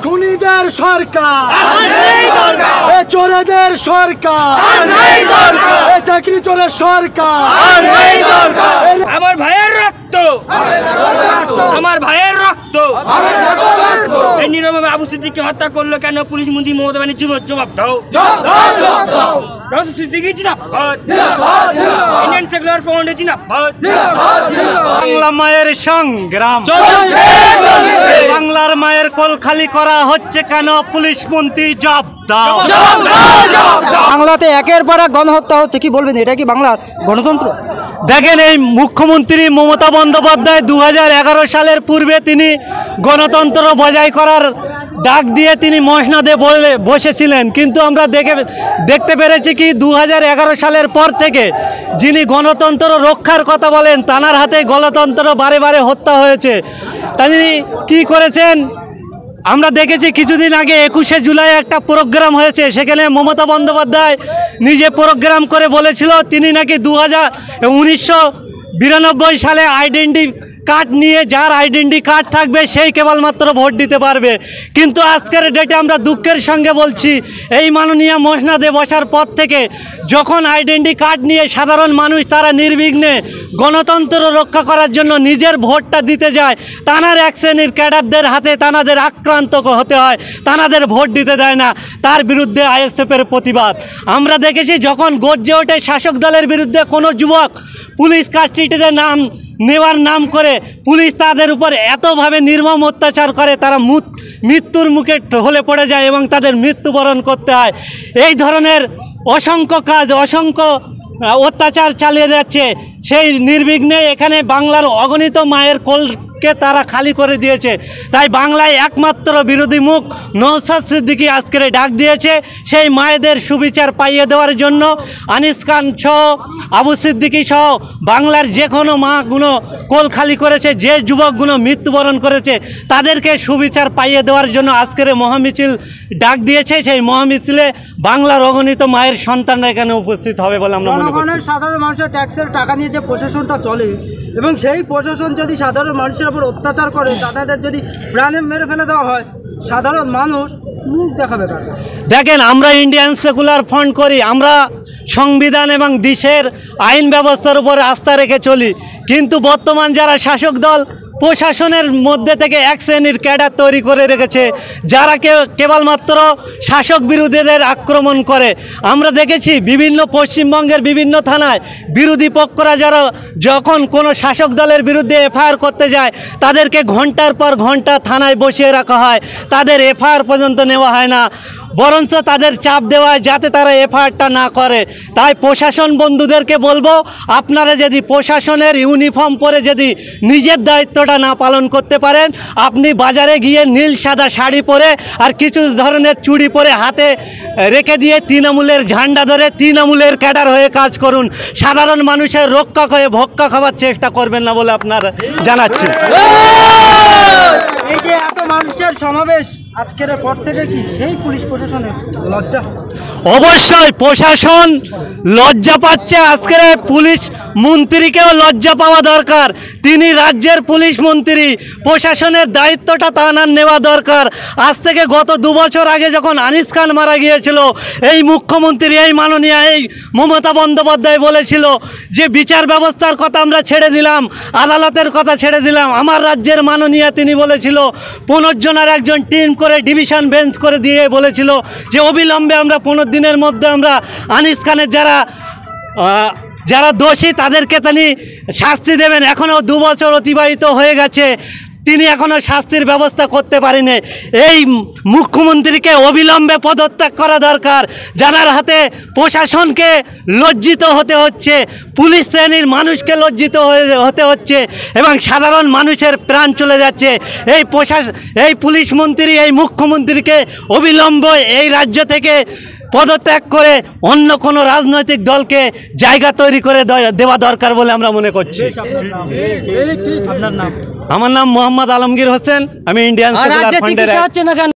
খুনিদের সরকার, চোরেদের সরকার, চাকরি চোরের সরকার। আমার ভাইয়ের রক্ত, আমার ভাইয়ের রক্ত এই নীরবে আবু সিদ্দিককে হত্যা করলো কেন? পুলিশ মন্ত্রী মমতা ব্যানার্জি জবাব দাও। বাংলা মায়ের সংগ্রাম, বাংলার মায়ের কোল খালি করা হচ্ছে কেন? পুলিশ মন্ত্রী জবাব দাও। বাংলাতে একের পর এক গণহত্যা হচ্ছে, কি বলবেন? এটা কি বাংলার গণতন্ত্র? দেখেন, এই মুখ্যমন্ত্রী মমতা বন্দ্যোপাধ্যায় 2011 সালের পূর্বে তিনি গণতন্ত্র বজায় করার ডাক দিয়ে তিনি মসনদে বসেছিলেন, কিন্তু আমরা দেখতে পেরেছি কি 2011 সালের পর থেকে যিনি গণতন্ত্র রক্ষার কথা বলেন তানার হাতে গণতন্ত্র বারে বারে হত্যা হয়েছে। তিনি কি করেছেন আমরা দেখেছি। কিছুদিন আগে 21শে জুলাই একটা প্রোগ্রাম হয়েছে, সেখানে মমতা বন্দ্যোপাধ্যায় নিজে প্রোগ্রাম করে বলেছিল তিনি নাকি 1992 সালে আইডেন্টি কার্ড নিয়ে, যার আইডেন্টি কার্ড থাকবে সেই কেবলমাত্র ভোট দিতে পারবে। কিন্তু আজকের ডেটে আমরা দুঃখের সঙ্গে বলছি, এই মাননীয় মসনদে বসার পর থেকে যখন আইডেন্টি কার্ড নিয়ে সাধারণ মানুষ তারা নির্বিঘ্নে গণতন্ত্র রক্ষা করার জন্য নিজের ভোটটা দিতে যায়, তানার এক শ্রেণীর ক্যাডারদের হাতে তানাদের আক্রান্ত হতে হয়, তানাদের ভোট দিতে দেয় না। তার বিরুদ্ধে আইএসএফের প্রতিবাদ আমরা দেখেছি। যখন গর্জে ওঠে শাসক দলের বিরুদ্ধে কোনো যুবক, পুলিশ কাস্টডিতে নেওয়ার নাম করে পুলিশ তাদের উপর এতভাবে নির্মম অত্যাচার করে, তারা মৃত্যুর মুখে হলে পড়ে যায় এবং তাদের মৃত্যুবরণ করতে হয়। এই ধরনের অসংখ্য কাজ, অসংখ্য অত্যাচার চালিয়ে যাচ্ছে। সেই নির্বিঘ্নে এখানে বাংলার অগণিত মায়ের কোলকে তারা খালি করে দিয়েছে। তাই বাংলায় একমাত্র বিরোধী মুখ নওশাদ সিদ্দিকী আজকের ডাক দিয়েছে সেই মায়েদের সুবিচার পাইয়ে দেওয়ার জন্য। আনিস খান সহ, আবু সিদ্দিকী সহ বাংলার যে কোনো মাগুলো কোল খালি করেছে, যে যুবকগুলো মৃত্যুবরণ করেছে, তাদেরকে সুবিচার পাইয়ে দেওয়ার জন্য আজকের মহামিছিল ডাক দিয়েছে। সেই মহামিছিলে বাংলার অগণিত মায়ের সন্তানরা এখানে উপস্থিত হবে বলে আমরা মনে করি। সাধারণ মানুষের ট্যাক্সের টাকা নিয়ে যে প্রশাসনটা চলে এবং সেই প্রশাসন যদি সাধারণ মানুষের উপর অত্যাচার করে, তাদের যদি প্রাণে মেরে ফেলে দেওয়া হয়, সাধারণ মানুষ মুখ দেখাবে। দেখেন, আমরা ইন্ডিয়ান সেকুলার ফ্রন্ট করি, আমরা সংবিধান এবং দেশের আইন ব্যবস্থার উপর আস্থা রেখে চলি, কিন্তু বর্তমান যারা শাসক দল প্রশাসনের মধ্যে থেকে এক শ্রেণীর ক্যাডার তৈরি করে রেখেছে, যারা কেবলমাত্র শাসক বিরোধীদের আক্রমণ করে। আমরা দেখেছি বিভিন্ন পশ্চিমবঙ্গের বিভিন্ন থানায় বিরোধী পক্ষরা যারা যখন কোনো শাসক দলের বিরুদ্ধে এফআইআর করতে যায়, তাদেরকে ঘন্টার পর ঘন্টা থানায় বসিয়ে রাখা হয়, তাদের এফআইআর পর্যন্ত নেওয়া হয় না, বরঞ্চ তাদের চাপ দেওয়া হয় যাতে তারা এফআইআরটা না করে। তাই প্রশাসন বন্ধুদেরকে বলবো, আপনারা যদি প্রশাসনের ইউনিফর্ম পরে যদি নিজের দায়িত্বটা না পালন করতে পারেন, আপনি বাজারে গিয়ে নীল সাদা শাড়ি পরে আর কিছু ধরনের চুড়ি পরে হাতে রেখে দিয়ে তৃণমূলের ঝান্ডা ধরে তৃণমূলের ক্যাডার হয়ে কাজ করুন। সাধারণ মানুষের রক্ষা করে ভক্ষা খাওয়ার চেষ্টা করবেন না বলে আপনারা জানাচ্ছি। এই যে এত মানুষের সমাবেশ আজকের পর থেকে কি সেই পুলিশ প্রশাসনের লজ্জা? অবশ্যই প্রশাসন লজ্জা পাচ্ছে। আজকের পুলিশ মন্ত্রীকেও লজ্জা পাওয়া দরকার। তিনি রাজ্যের পুলিশ মন্ত্রী, প্রশাসনের দায়িত্বটা তার নেওয়া দরকার। আজ থেকে গত 2 বছর আগে যখন আনিস খান মারা গিয়েছিল, এই মুখ্যমন্ত্রী, এই মাননীয় এই মমতা বন্দ্যোপাধ্যায় বলেছিল যে বিচার ব্যবস্থার কথা আমরা ছেড়ে দিলাম, আদালতের কথা ছেড়ে দিলাম। আমার রাজ্যের মাননীয় তিনি বলেছিল 15 জনের একজন টিম করে ডিভিশন বেঞ্চ করে দিয়ে বলেছিল যে অবিলম্বে আমরা 15 দিনের মধ্যে আমরা আনিস খানের যারা দোষী তাদেরকে তিনি শাস্তি দেবেন। এখনও 2 বছর অতিবাহিত হয়ে গেছে, তিনি এখনও শাস্তির ব্যবস্থা করতে পারেনি। এই মুখ্যমন্ত্রীকে অবিলম্বে পদত্যাগ করা দরকার, যার হাতে প্রশাসনকে লজ্জিত হতে হচ্ছে, পুলিশ শ্রেণীর মানুষকে লজ্জিত হতে হচ্ছে এবং সাধারণ মানুষের প্রাণ চলে যাচ্ছে। এই পুলিশ মন্ত্রী, এই মুখ্যমন্ত্রীকে অবিলম্বে এই রাজ্য থেকে পদত্যাগ করে অন্য কোনো রাজনৈতিক দলকে জায়গা তৈরি করে দেওয়া দরকার বলে আমরা মনে করছি। আমার নাম মোহাম্মদ আলমগীর হোসেন, আমি ইন্ডিয়ান সেকুলার ফ্রন্টের